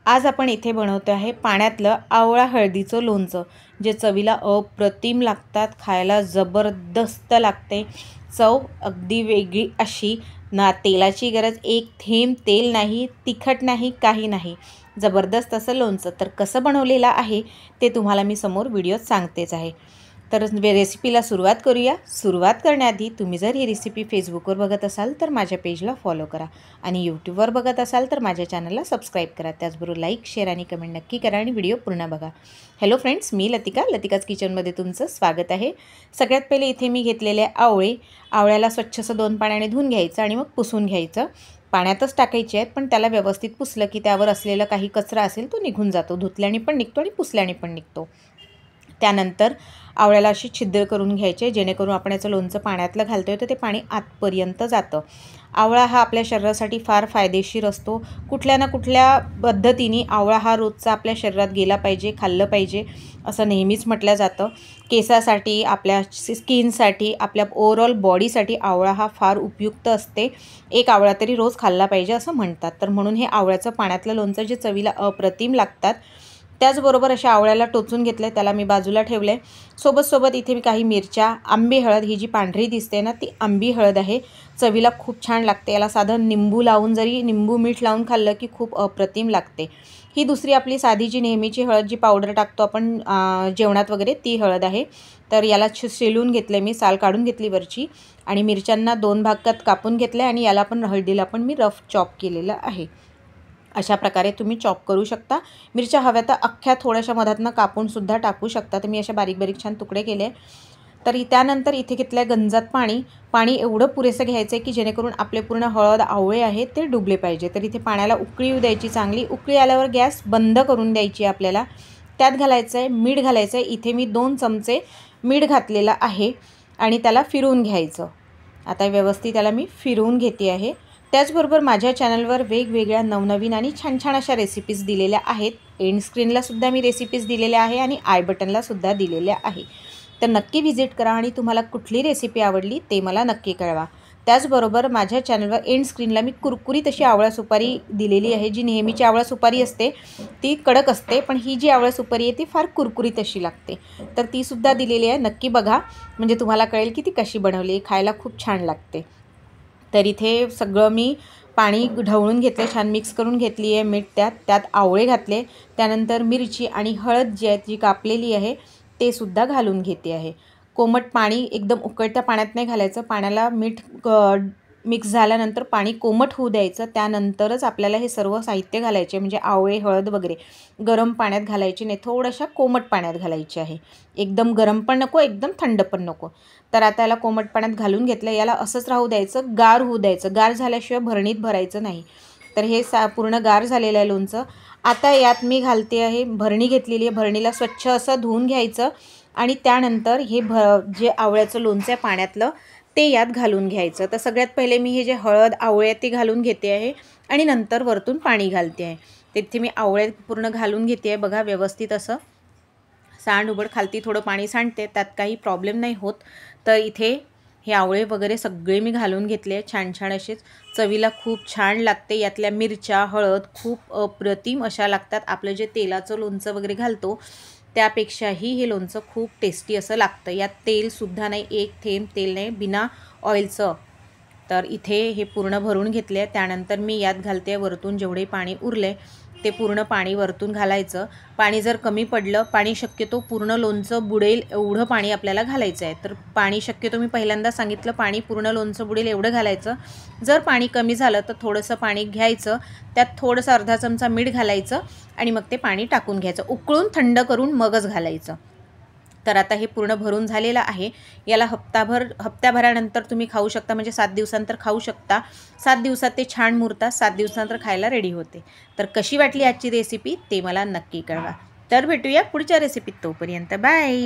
आज आपण इथे बनवतो आहे पाण्यातलं आवळा हळदीचं लोणचं, जे चवीला अप्रतिम लागतात, खायला जबरदस्त लागते। चव अगदी वेगळी अशी, ना तेलाची गरज, एक थेंब तेल नाही, तिखट नाही, काही नाही, जबरदस्त असं लोणचं। तर कसं बनवलेलं आहे ते तुम्हाला मी समोर व्हिडिओत सांगतेच आहे। तर रेसिपीला सुरुवात करूया। सुरुवात करण्याआधी तुम्ही जर ही रेसिपी फेसबुकवर बघत असाल तर माझ्या पेजला फॉलो करा आणि यूट्यूबवर बघत असाल तर माझ्या चॅनलला सबस्क्राईब करा। त्याचबरोबर लाईक, शेअर आणि कमेंट नक्की करा आणि व्हिडिओ पूर्ण बघा। हॅलो फ्रेंड्स, मी लतिकाच किचनमध्ये तुमचं स्वागत आहे। सगळ्यात पहिले इथे मी घेतलेले आवळ्याला स्वच्छ असं 2 पाण्याने धुवून घ्यायचं आणि मग पुसून घ्यायचं। पाण्यातच टाकायचे आहेत, पण त्याला व्यवस्थित पुसलं की त्यावर असलेला काही कचरा असेल तो निघून जातो, धुतल्याने पण निघतो आणि पुसल्याने पण निघतो। त्यानंतर आवळ्याला अशी छिद्र करून घ्यायचे, जेणेकरून आपण याचं लोणचं पाण्यातलं घालतोय तर ते पाणी आतपर्यंत जातं। आवळा हा आपल्या शरीरासाठी फार फायदेशीर असतो। कुठल्या ना कुठल्या पद्धतीने आवळा हा रोजचा आपल्या शरीरात गेला पाहिजे, खाल्लं पाहिजे असं नेहमीच म्हटलं जातं। केसासाठी, आपल्या स्किनसाठी, आपल्या ओव्हरऑल बॉडीसाठी आवळा हा फार उपयुक्त असते। एक आवळा तरी रोज खाल्ला पाहिजे असं म्हणतात। तर म्हणून हे आवळ्याचं पाण्यातलं लोणचं जे चवीला अप्रतिम लागतात। त्याचबरोबर अशा आवळ्याला टोचून घेतले, त्याला मी बाजूला ठेवले। सोबत इथे मी काही मिरच्या, आंबी हळद, ही जी पांढरी दिसते ना ती आंबी हळद आहे, चवीला खूप छान लागते। याला साधं निंबू लावून, जरी निंबू मीठ लावून खाल्लं की खूप अप्रतिम लागते। ही दुसरी आपली साधी जी नेहमीची हळद, जी पावडर टाकतो आपण जेवणात वगैरे, ती हळद आहे। तर याला शिलून घेतले मी, साल काढून घेतली वरची आणि मिरच्यांना 2 भागात कापून घेतले आणि याला पण, हळदीला पण मी रफ चॉप केलेलं आहे। अशा प्रकारे तुम्ही चॉप करू शकता। मिरच्या हव्या तर अख्ख्या थोड्याशा मधातनं कापून सुद्धा टाकू शकता। तर मी अशा बारीक छान तुकडे केले। तर त्यानंतर इथे घेतलं गंजात पाणी एवढं पुरेसं घ्यायचं आहे की जेणेकरून आपले पूर्ण हळद, आवळे आहेत ते डुबले पाहिजे। तर इथे पाण्याला उकळी येऊ द्यायची चांगली। उकळी आल्यावर गॅस बंद करून द्यायची आपल्याला। त्यात घालायचं आहे मीठ घालायचं आहे। इथे मी 2 चमचे मीठ घातलेलं आहे आणि त्याला फिरवून घ्यायचं। आता व्यवस्थित त्याला मी फिरवून घेते आहे। त्याचबरोबर माझ्या चॅनलवर वेगवेगळ्या नवनवीन आणि छान अशा रेसिपीज दिलेल्या आहेत। एंड स्क्रीनला सुद्धा मी रेसिपीज दिलेल्या आहे आणि आय बटनला सुद्धा दिलेल्या आहे। तर नक्की व्हिजिट करा आणि तुम्हाला कुठली रेसिपी आवडली ते मला नक्की कळवा। त्याचबरोबर माझ्या चॅनलवर एंड स्क्रीनला मी कुरकुरीत अशी आवळा सुपारी दिलेली आहे। जी नेहमीची आवळा सुपारी असते ती कडक असते, पण ही जी आवळा सुपारी आहे ती फार कुरकुरीत अशी लागते। तर ती सुद्धा दिलेली आहे, नक्की बघा, म्हणजे तुम्हाला कळेल की ती कशी बनवली, खायला खूप छान लागते। तर इथे सगळं मी पाणी ढवळून घेतले, छान मिक्स करून घेतली आहे मीठ, त्यात आवळे घातले। त्यानंतर मिरची आणि हळद जी आहे जी कापलेली आहे ते सुद्धा घालून घेते आहे। कोमट पाणी, एकदम उकळत्या पाण्यात नाही घालायचं। पाण्याला मीठ मिक्स झाल्यानंतर पाणी कोमट होऊ द्यायचं। त्यानंतरच आपल्याला हे सर्व साहित्य घालायचे, म्हणजे आवळे, हळद वगैरे गरम पाण्यात घालायची नाही, थोड्याशा कोमट पाण्यात घालायची आहे। एकदम गरम पण नको, एकदम थंड पण नको। तर आता याला कोमट पाण्यात घालून घेतलं। याला असंच राहू द्यायचं, गार होऊ द्यायचं। गार झाल्याशिवाय भरणीत भरायचं नाही। तर हे पूर्ण गार झालेलं आहे लोणचं। आता यात मी घालते आहे, भरणी घेतलेली आहे, भरणीला स्वच्छ असं धुवून घ्यायचं आणि त्यानंतर हे जे आवळ्याचं लोणचं आहे पाण्यातलं ते यात घालून घ्यायचं। तर सगळ्यात पहिले मी हे जे हळद, आवळे ते घालून घेते आहे आणि नंतर वरतून पाणी घालते आहे। तिथे मी आवळे पूर्ण घालून घेते आहे, बघा, व्यवस्थित असं सांड उबड, खालती थोडं पाणी सांडते, त्यात काही प्रॉब्लेम नाही होत। तर इथे हे आवळे वगैरे सगळे मी घालून घेतले, छान असेच, चवीला खूप छान लागते। यातल्या मिरच्या, हळद खूप अप्रतिम अशा लागतात। आपलं जे तेलाचं लोणचं वगैरे घालतो त्यापेक्षाही हे लोणचं खूप टेस्टी असं लागतं। यात तेलसुद्धा नाही, एक थेंब तेल नाही, बिना ऑइलचं। तर इथे हे पूर्ण भरून घेतले। त्यानंतर मी यात घालते वरतून जेवढे पाणी उरले ते पूर्ण पाणी वरतून घालायचं। पाणी जर कमी पडलं, पाणी शक्यतो पूर्ण लोणचं बुडेल एवढं पाणी आपल्याला घालायचं आहे। तर पाणी शक्यतो मी पहिल्यांदा सांगितलं, पाणी पूर्ण लोणचं बुडेल एवढं घालायचं। जर पाणी कमी झालं तर थोडंसं पाणी घ्यायचं, त्यात थोडंसं अर्धा चमचा मीठ घालायचं आणि मग ते पाणी टाकून घ्यायचं, उकळून थंड करून मगच घालायचं। तर आता हे पूर्ण भरून झालेलं आहे। याला हप्त्याभरानंतर तुम्ही खाऊ शकता, म्हणजे 7 दिवसांनंतर खाऊ शकता। 7 दिवसात ते छान मुरतात, 7 दिवसानंतर खायला रेडी होते। तर कशी वाटली आजची रेसिपी ते मला नक्की कळवा। तर भेटूया पुढच्या रेसिपीत, तोपर्यंत बाय।